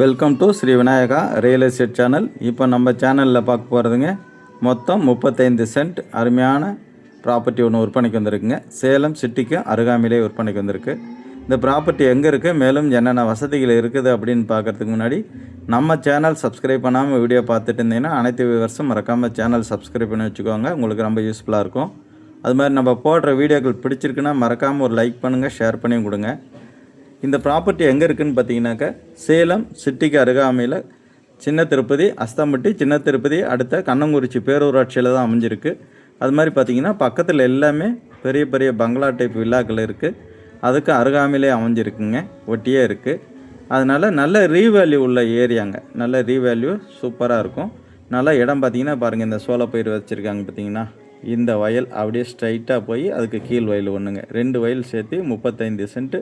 Welcome to Sri Vinayaka real estate channel. இப்போ நம்ம சேனலில் பார்க்க போகிறதுங்க, மொத்தம் 35 சென்ட் அருமையான ப்ராப்பர்ட்டி ஒன்று விற்பனைக்கு வந்திருக்குங்க. சேலம் சிட்டிக்கு அருகாமையிலே விற்பனைக்கு வந்திருக்கு. இந்த ப்ராப்பர்ட்டி எங்கே இருக்குது, மேலும் என்னென்ன வசதிகள் இருக்குது அப்படின்னு பார்க்குறதுக்கு முன்னாடி நம்ம சேனல் சப்ஸ்கிரைப் பண்ணாமல் வீடியோ பார்த்துட்டு இருந்தீங்கன்னா அனைத்து வியூவர்ஸும் மறக்காமல் சேனல் சப்ஸ்கிரைப் பண்ணி வச்சுக்கோங்க. உங்களுக்கு ரொம்ப யூஸ்ஃபுல்லாக இருக்கும். அது மாதிரி நம்ம போடுற வீடியோக்கள் பிடிச்சிருக்குன்னா மறக்காமல் ஒரு லைக் பண்ணுங்கள், ஷேர் பண்ணி கொடுங்க. இந்த ப்ராப்பர்ட்டி எங்கே இருக்குதுன்னு பார்த்தீங்கன்னாக்கா, சேலம் சிட்டிக்கு அருகாமையில் சின்ன திருப்பதி, அஸ்தாம்பட்டி, சின்ன திருப்பதி அடுத்த கண்ணங்குறிச்சி பேரூராட்சியில் தான் அமைஞ்சிருக்கு. அது மாதிரி பார்த்திங்கன்னா பக்கத்தில் எல்லாமே பெரிய பெரிய பங்களா டைப் வில்லாக்கள் இருக்குது. அதுக்கு அருகாமையிலே அமைஞ்சிருக்குங்க, ஒட்டியே இருக்குது. அதனால் நல்ல ரீவேல்யூ உள்ள ஏரியாங்க, நல்ல ரீவேல்யூ சூப்பராக இருக்கும். நல்லா இடம் பார்த்திங்கன்னா பாருங்கள், இந்த சோளப்பயிர் வச்சுருக்காங்க பார்த்திங்கன்னா, இந்த வயல் அப்படியே ஸ்ட்ரைட்டாக போய் அதுக்கு கீழ் வயல் ஒன்றுங்க, 2 வயல் சேர்த்து 35 சென்ட்டு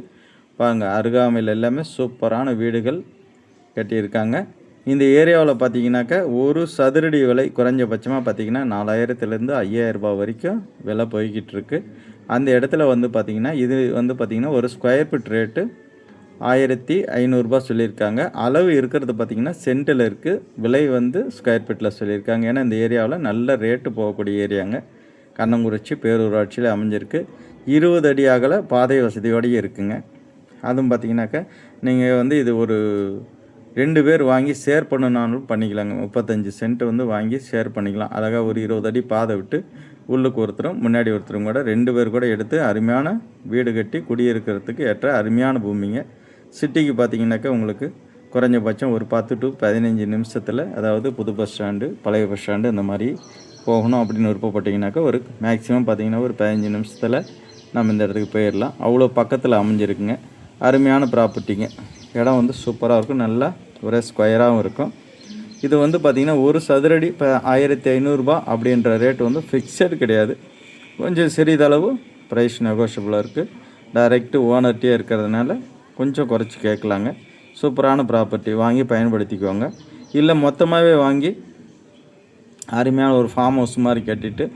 பாருங்க. அருகாமையில் எல்லாமே சூப்பரான வீடுகள் கட்டியிருக்காங்க. இந்த ஏரியாவில் பார்த்தீங்கன்னாக்கா ஒரு சதுரடி விலை குறைஞ்சபட்சமாக பார்த்தீங்கன்னா 4000லேருந்து 5000 ரூபாய் வரைக்கும் விலை போய்கிட்டு இருக்கு. அந்த இடத்துல வந்து பார்த்திங்கன்னா இது வந்து பார்த்திங்கன்னா ஒரு ஸ்கொயர் ஃபீட் ரேட்டு 1500 ரூபாய் சொல்லியிருக்காங்க. அளவு இருக்கிறது பார்த்திங்கன்னா சென்ட்டில் இருக்குது, விலை வந்து ஸ்கொயர் ஃபீட்டில் சொல்லியிருக்காங்க. ஏன்னா இந்த ஏரியாவில் நல்ல ரேட்டு போகக்கூடிய ஏரியாங்க. கண்ணங்குறிச்சி பேரூராட்சியில் அமைஞ்சிருக்கு. 20 அடி அகல பாதை வசதியோடையும் இருக்குங்க. அதுவும் பார்த்திங்கனாக்கா நீங்கள் வந்து இது ஒரு 2 பேர் வாங்கி ஷேர் பண்ணினாலும் பண்ணிக்கலாங்க. 35 சென்ட் வந்து வாங்கி ஷேர் பண்ணிக்கலாம். அழகாக ஒரு 20 அடி பாதை விட்டு உள்ளுக்கு ஒருத்தரும் முன்னாடி ஒருத்தரும் கூட 2 பேர் கூட எடுத்து அருமையான வீடு கட்டி குடியிருக்கிறதுக்கு ஏற்ற அருமையான பூமிங்க. சிட்டிக்கு பார்த்திங்கனாக்கா உங்களுக்கு குறைஞ்சபட்சம் ஒரு 10 to 15 நிமிஷத்தில், அதாவது புது பஸ் ஸ்டாண்டு, பழைய பஸ் ஸ்டாண்டு இந்த மாதிரி போகணும் அப்படின்னு விருப்பப்பட்டிங்கனாக்கா ஒரு மேக்ஸிமம் பார்த்திங்கன்னா ஒரு 15 நிமிஷத்தில் நம்ம இந்த இடத்துக்கு போயிடலாம். அவ்வளோ பக்கத்தில் அமைஞ்சிருக்குங்க. அருமையான ப்ராப்பர்ட்டிங்க. இடம் வந்து சூப்பராக இருக்கும், நல்லா ஒரே ஸ்கொயராகவும் இருக்கும். இது வந்து பார்த்திங்கன்னா ஒரு சதுரடி இப்போ 1500 ரூபாய் அப்படின்ற ரேட் வந்து ஃபிக்ஸடு கிடையாது. கொஞ்சம் சிறிதளவு ப்ரைஸ் நெகோஷியபிளாக இருக்குது. டைரெக்டு ஓனர்ட்டே இருக்கிறதுனால கொஞ்சம் குறைச்சி கேட்கலாங்க. சூப்பரான ப்ராப்பர்ட்டி, வாங்கி பயன்படுத்திக்குவாங்க. இல்லை மொத்தமாகவே வாங்கி அருமையான ஒரு ஃபார்ம் ஹவுஸ் மாதிரி கட்டிட்டு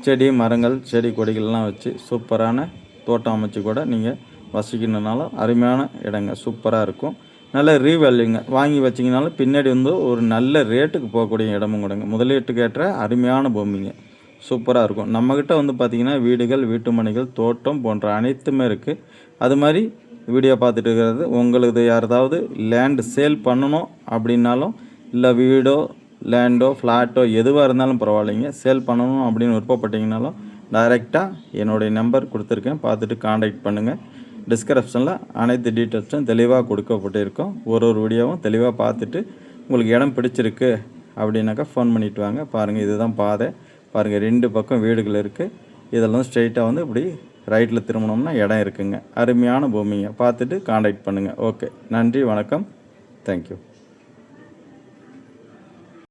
செடி மரங்கள் செடி கொடிகள்லாம் வச்சு சூப்பரான தோட்டம் அமைச்சு கூட நீங்கள் வசிக்கணுன்னாலும் அருமையான இடங்க, சூப்பராக இருக்கும். நல்ல ரீவேல்யூங்க. வாங்கி வச்சிங்கனாலும் பின்னாடி வந்து ஒரு நல்ல ரேட்டுக்கு போகக்கூடிய இடமும் கூடங்க. முதலீட்டுக்கு ஏற்ற அருமையான பூமிங்க, சூப்பராக இருக்கும். நம்மக்கிட்ட வந்து பார்த்திங்கன்னா வீடுகள், வீட்டு மனைகள், தோட்டம் போன்ற அனைத்துமே இருக்குது. அது மாதிரி வீடியோ பார்த்துட்டு இருக்கிறது உங்களுக்கு யாராவது லேண்டு சேல் பண்ணணும் அப்படின்னாலும், இல்லை வீடோ லேண்டோ ஃப்ளாட்டோ எதுவாக இருந்தாலும் பரவாயில்லைங்க, சேல் பண்ணணும் அப்படின்னு விருப்பப்பட்டிங்கனாலும் டைரெக்டாக என்னுடைய நம்பர் கொடுத்துருக்கேன், பார்த்துட்டு காண்டாக்ட் பண்ணுங்கள். டிஸ்கிரிப்ஷனில் அனைத்து டீட்டெயில்ஸும் தெளிவாக கொடுக்கப்பட்டிருக்கோம். ஒரு வீடியோவும் தெளிவாக பார்த்துட்டு உங்களுக்கு இடம் பிடிச்சிருக்கு அப்படின்னாக்கா ஃபோன் பண்ணிவிட்டு வாங்க. பாருங்கள், இதுதான் பாதை. பாருங்கள், 2 பக்கம் வீடுகள் இருக்குது. இதெல்லாம் ஸ்ட்ரெயிட்டாக வந்து இப்படி ரைட்டில் திரும்பினோம்னா இடம் இருக்குங்க. அருமையான பூமிங்க. பார்த்துட்டு காண்டாக்ட் பண்ணுங்கள். ஓகே, நன்றி, வணக்கம், தேங்க்யூ.